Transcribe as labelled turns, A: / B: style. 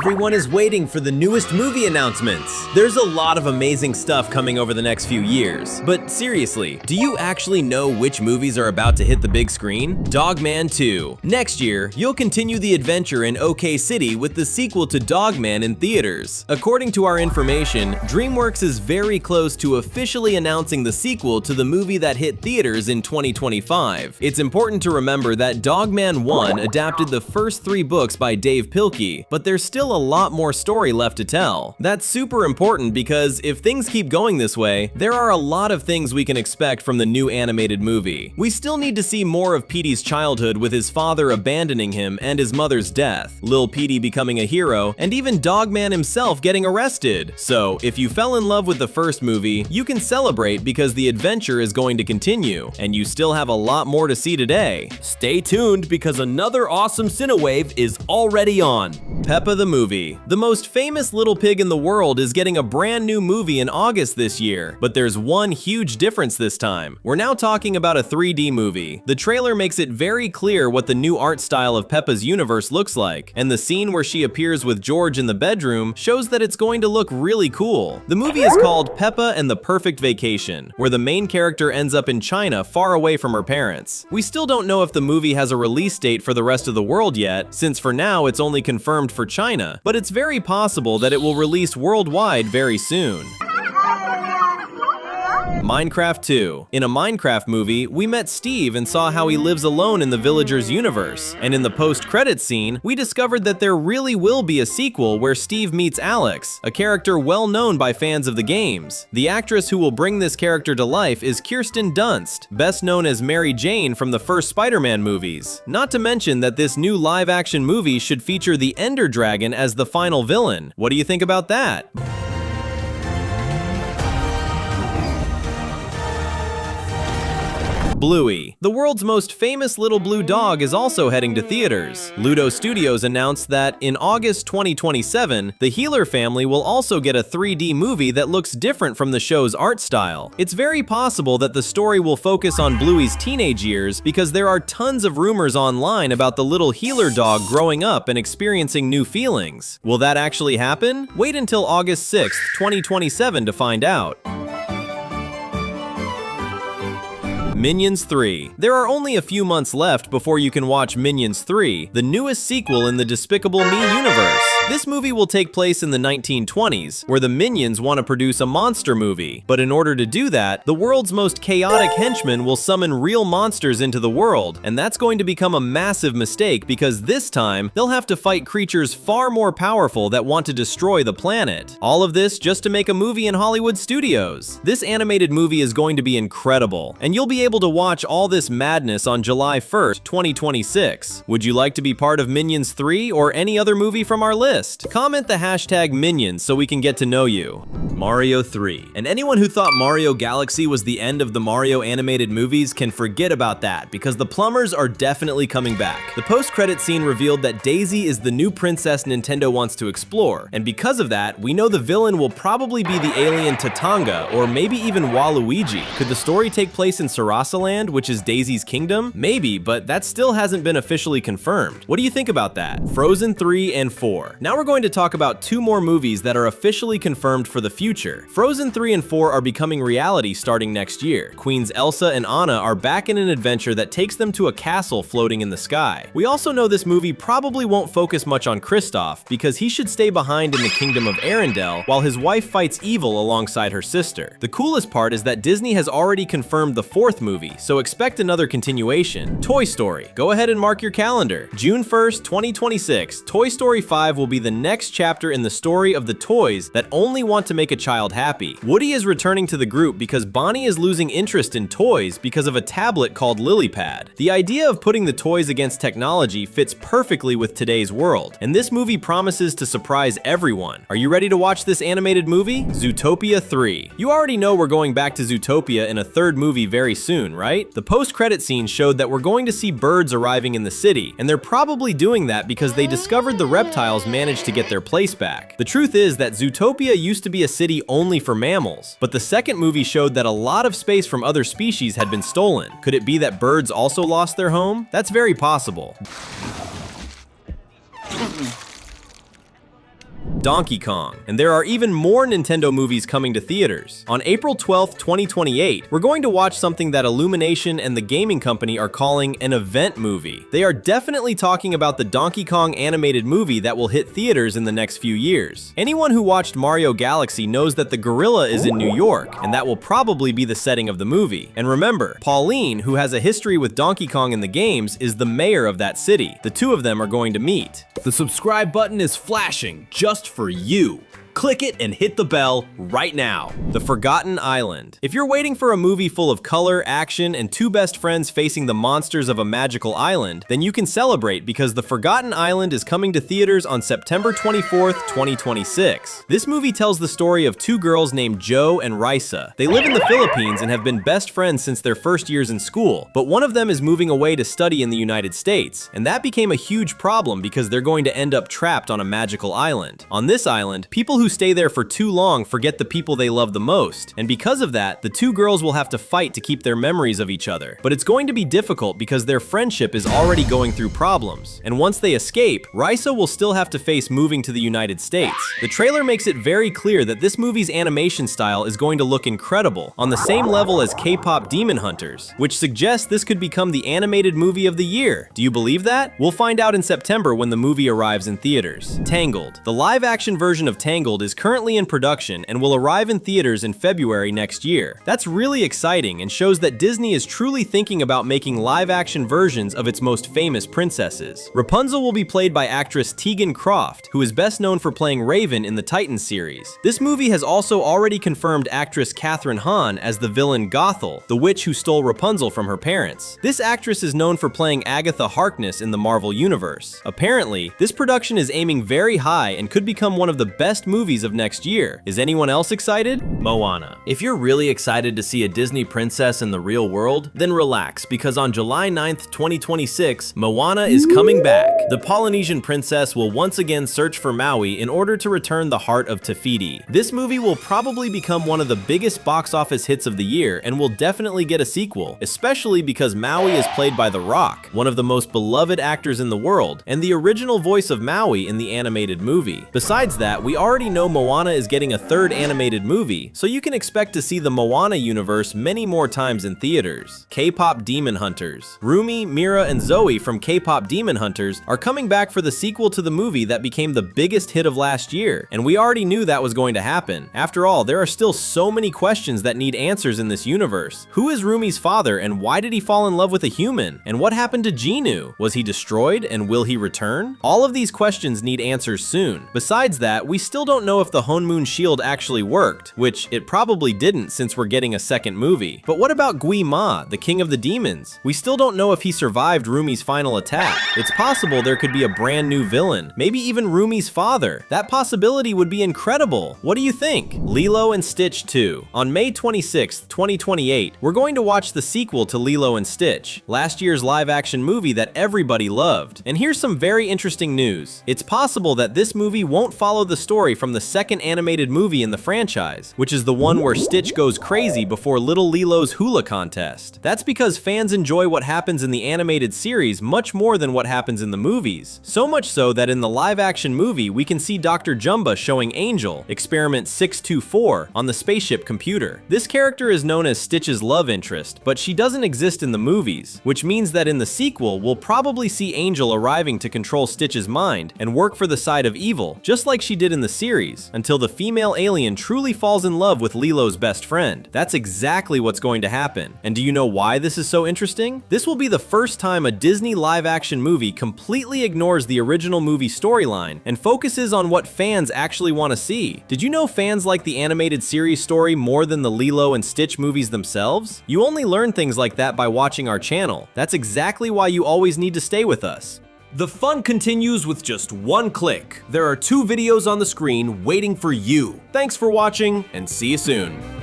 A: Everyone is waiting for the newest movie announcements. There's a lot of amazing stuff coming over the next few years. But seriously, do you actually know which movies are about to hit the big screen? Dogman 2. Next year, you'll continue the adventure in OK City with the sequel to Dogman in theaters. According to our information, DreamWorks is very close to officially announcing the sequel to the movie that hit theaters in 2025. It's important to remember that Dogman 1 adapted the first 3 books by Dave Pilkey, but there's still a lot more story left to tell. That's super important because if things keep going this way, there are a lot of things we can expect from the new animated movie. We still need to see more of Petey's childhood with his father abandoning him and his mother's death, Lil Petey becoming a hero, and even Dogman himself getting arrested. So, if you fell in love with the first movie, you can celebrate because the adventure is going to continue, and you still have a lot more to see today. Stay tuned because another awesome Cinewave is already on. Peppa the Movie. The most famous little pig in the world is getting a brand new movie in August this year, but there's one huge difference this time. We're now talking about a 3D movie. The trailer makes it very clear what the new art style of Peppa's universe looks like, and the scene where she appears with George in the bedroom shows that it's going to look really cool. The movie is called Peppa and the Perfect Vacation, where the main character ends up in China far away from her parents. We still don't know if the movie has a release date for the rest of the world yet, since for now it's only confirmed for China, but it's very possible that it will release worldwide very soon. Minecraft 2. In a Minecraft movie, we met Steve and saw how he lives alone in the villagers universe, and in the post-credits scene, we discovered that there really will be a sequel where Steve meets Alex, a character well known by fans of the games. The actress who will bring this character to life is Kirsten Dunst, best known as Mary Jane from the first Spider-Man movies. Not to mention that this new live-action movie should feature the Ender Dragon as the final villain. What do you think about that? Bluey. The world's most famous little blue dog is also heading to theaters. Ludo Studios announced that in August 2027, the Healer family will also get a 3D movie that looks different from the show's art style. It's very possible that the story will focus on Bluey's teenage years because there are tons of rumors online about the little Healer dog growing up and experiencing new feelings. Will that actually happen? Wait until August 6th, 2027 to find out. Minions 3. There are only a few months left before you can watch Minions 3, the newest sequel in the Despicable Me universe. This movie will take place in the 1920s, where the Minions want to produce a monster movie. But in order to do that, the world's most chaotic henchmen will summon real monsters into the world, and that's going to become a massive mistake because this time, they'll have to fight creatures far more powerful that want to destroy the planet. All of this just to make a movie in Hollywood studios. This animated movie is going to be incredible, and you'll be able to watch all this madness on July 1st, 2026. Would you like to be part of Minions 3 or any other movie from our list? Comment the hashtag Minions so we can get to know you. Mario 3. And anyone who thought Mario Galaxy was the end of the Mario animated movies can forget about that because the plumbers are definitely coming back. The post-credit scene revealed that Daisy is the new princess Nintendo wants to explore, and because of that, we know the villain will probably be the alien Tatanga or maybe even Waluigi. Could the story take place in Sarasaland, which is Daisy's kingdom? Maybe, but that still hasn't been officially confirmed. What do you think about that? Frozen 3 and 4. Now we're going to talk about 2 more movies that are officially confirmed for the future. Frozen 3 and 4 are becoming reality starting next year. Queens Elsa and Anna are back in an adventure that takes them to a castle floating in the sky. We also know this movie probably won't focus much on Kristoff because he should stay behind in the kingdom of Arendelle while his wife fights evil alongside her sister. The coolest part is that Disney has already confirmed the 4th movie, so expect another continuation. Toy Story. Go ahead and mark your calendar. June 1st, 2026, Toy Story 5 will be the next chapter in the story of the toys that only want to make a child happy. Woody is returning to the group because Bonnie is losing interest in toys because of a tablet called LilyPad. The idea of putting the toys against technology fits perfectly with today's world, and this movie promises to surprise everyone. Are you ready to watch this animated movie? Zootopia 3. You already know we're going back to Zootopia in a 3rd movie very soon, right? The post-credit scene showed that we're going to see birds arriving in the city, and they're probably doing that because they discovered the reptiles managed to get their place back. The truth is that Zootopia used to be a city only for mammals, but the 2nd movie showed that a lot of space from other species had been stolen. Could it be that birds also lost their home? That's very possible. Donkey Kong. And there are even more Nintendo movies coming to theaters. On April 12th, 2028, we're going to watch something that Illumination and the gaming company are calling an event movie. They are definitely talking about the Donkey Kong animated movie that will hit theaters in the next few years. Anyone who watched Mario Galaxy knows that the gorilla is in New York, and that will probably be the setting of the movie. And remember, Pauline, who has a history with Donkey Kong in the games, is the mayor of that city. The two of them are going to meet. The subscribe button is flashing just for you. Click it and hit the bell right now. The Forgotten Island. If you're waiting for a movie full of color, action, and two best friends facing the monsters of a magical island, then you can celebrate because The Forgotten Island is coming to theaters on September 24th, 2026. This movie tells the story of two girls named Jo and Raisa. They live in the Philippines and have been best friends since their first years in school, but one of them is moving away to study in the United States, and that became a huge problem because they're going to end up trapped on a magical island. On this island, people who stay there for too long forget the people they love the most, and because of that, the two girls will have to fight to keep their memories of each other. But it's going to be difficult because their friendship is already going through problems, and once they escape, Raisa will still have to face moving to the United States. The trailer makes it very clear that this movie's animation style is going to look incredible, on the same level as K-pop Demon Hunters, which suggests this could become the animated movie of the year. Do you believe that? We'll find out in September when the movie arrives in theaters. Tangled. The live-action version of Tangled is currently in production and will arrive in theaters in February next year. That's really exciting and shows that Disney is truly thinking about making live-action versions of its most famous princesses. Rapunzel will be played by actress Tegan Croft, who is best known for playing Raven in the Titans series. This movie has also already confirmed actress Kathryn Hahn as the villain Gothel, the witch who stole Rapunzel from her parents. This actress is known for playing Agatha Harkness in the Marvel Universe. Apparently, this production is aiming very high and could become one of the best movies of next year. Is anyone else excited? Moana. If you're really excited to see a Disney princess in the real world, then relax, because on July 9th, 2026, Moana is coming back. The Polynesian princess will once again search for Maui in order to return the heart of Te Fiti. This movie will probably become one of the biggest box office hits of the year and will definitely get a sequel, especially because Maui is played by The Rock, one of the most beloved actors in the world, and the original voice of Maui in the animated movie. Besides that, we already know Moana is getting a third animated movie, so you can expect to see the Moana universe many more times in theaters. K-pop Demon Hunters. Rumi, Mira, and Zoe from K-pop Demon Hunters are coming back for the sequel to the movie that became the biggest hit of last year, and we already knew that was going to happen. After all, there are still so many questions that need answers in this universe. Who is Rumi's father, and why did he fall in love with a human? And what happened to Genu? Was he destroyed, and will he return? All of these questions need answers soon. Besides that, we still don't know if the Honmoon shield actually worked, which it probably didn't since we're getting a second movie. But what about Gui Ma, the king of the demons? We still don't know if he survived Rumi's final attack. It's possible there could be a brand new villain, maybe even Rumi's father. That possibility would be incredible. What do you think? Lilo and Stitch 2. On May 26th, 2028, we're going to watch the sequel to Lilo and Stitch, last year's live-action movie that everybody loved. And here's some very interesting news. It's possible that this movie won't follow the story from the second animated movie in the franchise, which is the one where Stitch goes crazy before little Lilo's hula contest. That's because fans enjoy what happens in the animated series much more than what happens in the movies. So much so that in the live-action movie, we can see Dr. Jumba showing Angel, Experiment 624, on the spaceship computer. This character is known as Stitch's love interest, but she doesn't exist in the movies, which means that in the sequel, we'll probably see Angel arriving to control Stitch's mind and work for the side of evil, just like she did in the series, until the female alien truly falls in love with Lilo's best friend. That's exactly what's going to happen. And do you know why this is so interesting? This will be the first time a Disney live-action movie completely ignores the original movie storyline and focuses on what fans actually want to see. Did you know fans like the animated series story more than the Lilo and Stitch movies themselves? You only learn things like that by watching our channel. That's exactly why you always need to stay with us. The fun continues with just one click. There are 2 videos on the screen waiting for you. Thanks for watching, and see you soon.